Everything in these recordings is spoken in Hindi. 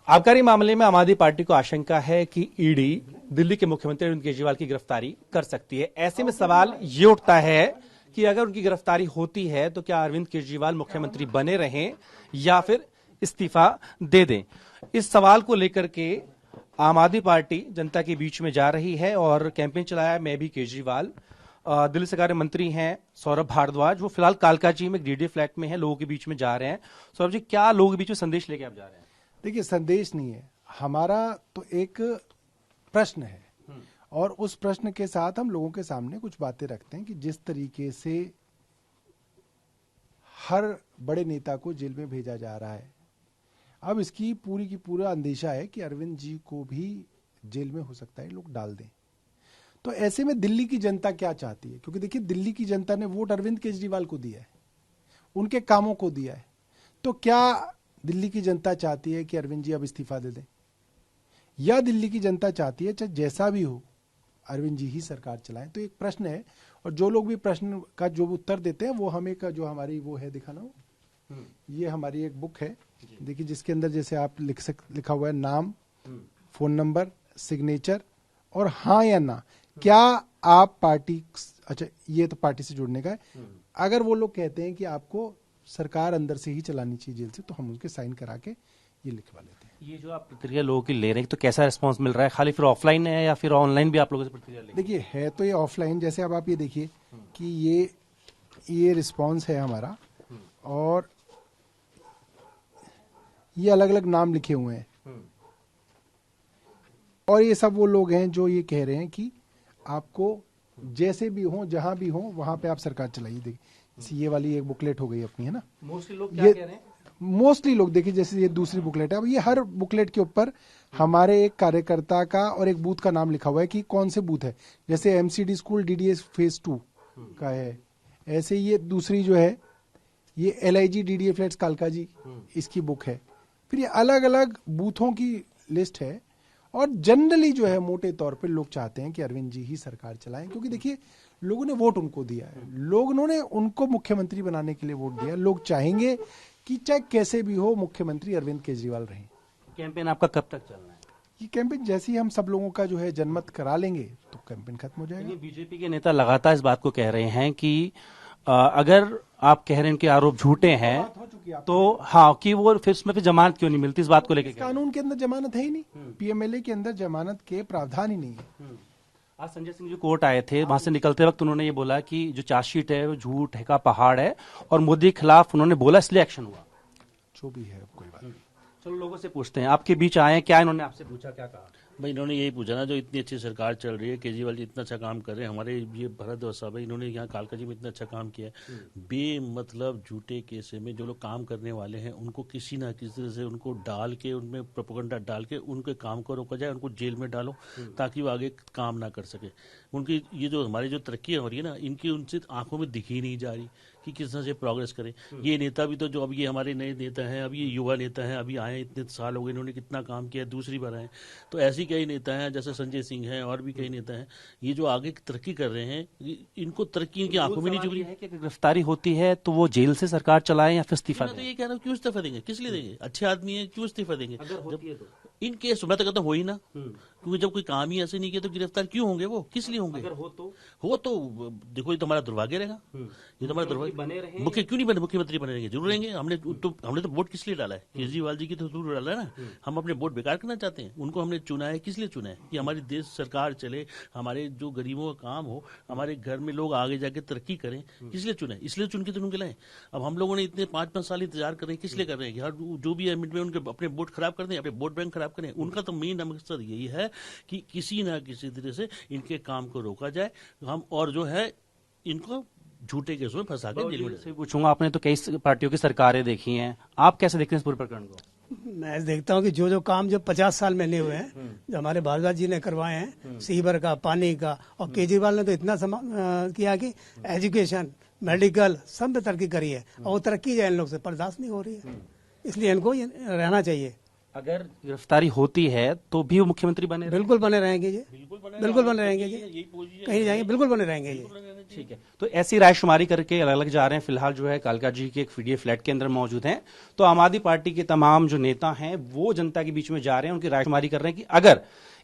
आबकारी मामले में आम आदमी पार्टी को आशंका है कि ईडी दिल्ली के मुख्यमंत्री अरविंद केजरीवाल की गिरफ्तारी कर सकती है। ऐसे में सवाल ये उठता है कि अगर उनकी गिरफ्तारी होती है तो क्या अरविंद केजरीवाल मुख्यमंत्री बने रहें या फिर इस्तीफा दे दें। इस सवाल को लेकर के आम आदमी पार्टी जनता के बीच में जा रही है और कैंपेन चलाया मैं भी केजरीवाल। दिल्ली सरकार में मंत्री हैं सौरभ भारद्वाज, वो फिलहाल कालकाजी में डीडी फ्लैट में हैं, लोगों के बीच में जा रहे हैं। सौरभ जी, क्या लोगों के बीच में संदेश लेके आप जा रहे हैं? देखिए, संदेश नहीं है हमारा, तो एक प्रश्न है और उस प्रश्न के साथ हम लोगों के सामने कुछ बातें रखते हैं कि जिस तरीके से हर बड़े नेता को जेल में भेजा जा रहा है, अब इसकी पूरी की पूरा अंदेशा है कि अरविंद जी को भी जेल में हो सकता है लोग डाल दें। तो ऐसे में दिल्ली की जनता क्या चाहती है, क्योंकि देखिए दिल्ली की जनता ने वोट अरविंद केजरीवाल को दिया है, उनके कामों को दिया है। तो क्या दिल्ली की जनता चाहती है कि अरविंद जी अब इस्तीफा दे दें, या दिल्ली की जनता चाहती है चाहे जैसा भी हो अरविंद जी ही सरकार चलाएं? तो एक प्रश्न है, और जो लोग भी प्रश्न का जो उत्तर देते हैं वो हमें का जो हमारी वो है दिखाना हो, ये हमारी एक बुक है, देखिए, जिसके अंदर जैसे आप लिखा हुआ है नाम, फोन नंबर, सिग्नेचर और हाँ या ना, क्या आप पार्टी, अच्छा ये तो पार्टी से जुड़ने का है। अगर वो लोग कहते हैं कि आपको सरकार अंदर से ही चलानी चाहिए जेल से, तो हम उसके साइन करा के ये लिखवा लेते हैं। ये जो आप प्रतिक्रिया लोगों की ले रहे हैं तो कैसा रिस्पांस मिल रहा है? खाली फिर ऑफलाइन है या फिर ऑनलाइन भी आप लोगों से प्रतिक्रिया ले? देखिए, है तो ये ऑफलाइन, जैसे अब आप ये देखिए कि ये रिस्पांस है हमारा, और ये अलग अलग नाम लिखे हुए हैं, और ये सब वो लोग हैं जो ये कह रहे हैं कि आपको जैसे भी हो, जहां भी हो, वहां पे आप सरकार चलाइए। देखिए, ये वाली एक बुकलेट हो गई अपनी, है ना। मोस्टली लोग क्या कह रहे हैं? मोस्टली लोग, देखिए जैसे ये दूसरी बुकलेट है, अब ये हर बुकलेट के ऊपर हमारे एक कार्यकर्ता का और एक बूथ का नाम लिखा हुआ है कि कौन से बूथ है। जैसे एमसीडी स्कूल डीडीएस फेज 2 का है, ऐसे ये दूसरी जो है ये LIG DDA फ्लैट्स कालकाजी, इसकी बुक है। फिर ये अलग अलग बूथों की लिस्ट है, और जनरली जो है मोटे तौर पे लोग चाहते हैं कि अरविंद जी ही सरकार चलाएं, क्योंकि देखिए लोगों ने वोट उनको दिया है, लोगों ने उनको मुख्यमंत्री बनाने के लिए वोट दिया। लोग चाहेंगे कि चाहे कैसे भी हो मुख्यमंत्री अरविंद केजरीवाल रहें। कैंपेन आपका कब तक चलना है? ये कैंपेन जैसे ही हम सब लोगों का जो है जनमत करा लेंगे तो कैंपेन खत्म हो जाएगा। बीजेपी के नेता लगातार इस बात को कह रहे हैं कि अगर आप कह रहे हैं कि आरोप झूठे हैं तो हाँ, कि वो फिर उसमें जमानत क्यों नहीं मिलती, इस बात को लेकर? कानून के अंदर जमानत है ही नहीं, PMLA के अंदर जमानत के प्रावधान ही नहीं है। आज संजय सिंह जी कोर्ट आए थे, वहां से निकलते वक्त उन्होंने ये बोला कि जो चार्जशीट है वो झूठ है का पहाड़ है, और मोदी के खिलाफ उन्होंने बोला इसलिए एक्शन हुआ। जो भी है कोई बात नहीं, चलो लोगों से पूछते हैं। आपके बीच आए, क्या इन्होंने आपसे पूछा, क्या कहा? भाई इन्होंने यही पूछा ना, जो इतनी अच्छी सरकार चल रही है, केजरीवाल जी इतना अच्छा काम कर रहे हैं, हमारे ये भरत साहब इन्होंने यहाँ कालकाजी में इतना अच्छा काम किया है। बेमतलब झूठे केस में जो लोग काम करने वाले हैं उनको किसी ना किसी तरह से उनको डाल के, उनमें प्रोपेगेंडा डाल के उनके काम को रोका जाए, उनको जेल में डालो ताकि वो आगे काम ना कर सके। उनकी ये जो हमारी जो तरक्की हो रही है ना, इनकी उनसे आंखों में दिखी नहीं जा रही कि किस तरह से प्रोग्रेस करें। ये नेता भी तो जो अब ये हमारे नए नेता हैं, अब ये युवा नेता हैं, अभी आए, इतने साल हो गए, इन्होंने कितना काम किया, दूसरी बार आए। तो ऐसे कई नेता हैं जैसे संजय सिंह हैं और भी कई नेता हैं, ये जो आगे तरक्की कर रहे हैं, इनको तरक्की इनकी आंखों में नहीं चुभ रही है कि गिरफ्तारी होती है तो वो जेल से सरकार चलाए या फिर इस्तीफा? तो ये कह रहा हूँ, क्यों इस्तीफा देंगे, किस लिए देंगे? अच्छे आदमी है, क्यों इस्तीफा देंगे? तो इन केस मैं तो कहता हो ही ना, क्योंकि जब कोई काम ही ऐसे नहीं किया तो गिरफ्तार क्यों होंगे? वो किस लिए होंगे? अगर हो तो देखो, ये तो हमारा दुर्भाग्य रहेगा, ये तो हमारा दुर्भाग्य बने रहे। मुख्य क्यों नहीं बने, मुख्यमंत्री बने रहेंगे, जरूर रहेंगे। हमने तो वोट किस लिए डाला है? केजरीवाल जी की तो जरूर डाला है ना। हम अपने वोट बेकार करना चाहते हैं? उनको हमने चुना है, किस लिए चुना है? कि हमारी देश सरकार चले, हमारे जो गरीबों का काम हो, हमारे घर में लोग आगे जाके तरक्की करें, किस लिए चुना है? इसलिए चुन के तो उनके लाए। अब हम लोगों ने इतने 5-5 साल इंतजार कर रहे हैं, किस लिए कर रहे हैं? हर जो भी है मिनट में उनके अपने वोट खराब कर दें, अपने वोट बैंक खराब करें। उनका तो मेन मकसद यही है कि किसी ना किसी तरह से इनके काम को रोका जाए, हम और जो है इनको झूठे केसों में फंसा के जेल में से पूछूंगा। आपने तो कई पार्टियों की सरकारें देखी हैं, आप कैसे देखते हैं इस पूरे प्रकरण को? मैं देखता हूँ कि जो काम जो 50 साल में नहीं हुए हैं, जो हमारे भारद्वाज जी ने करवाए हैं, सीवर का, पानी का, और केजरीवाल ने तो इतना किया कि एजुकेशन, मेडिकल सब में तरक्की करी है, और वो तरक्की जो इन लोग से बर्दाश्त नहीं हो रही है, इसलिए इनको रहना चाहिए। अगर गिरफ्तारी होती है तो भी वो मुख्यमंत्री बने? बिल्कुल बने रहेंगे जी, बिल्कुल बने रहेंगे जी, कहीं जाएंगे, बिल्कुल बने रहेंगे जी। जी। ठीक है, तो ऐसी रायशुमारी करके अलग अलग जा रहे हैं। फिलहाल जो है कालका जी के एक फीडीए फ्लैट के अंदर मौजूद हैं, तो आम आदमी पार्टी के तमाम जो नेता हैं वो जनता के बीच में जा रहे हैं, उनकी रायशुमारी कर रहे हैं कि अगर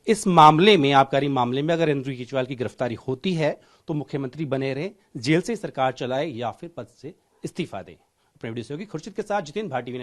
इस मामले में, आबकारी मामले में अगर अरविंद केजरीवाल की गिरफ्तारी होती है तो मुख्यमंत्री बने रहे, जेल से सरकार चलाए या फिर पद से इस्तीफा दे। अपने वीडियो सहयोगी खुर्शीद के साथ जितेंद्र भाटी।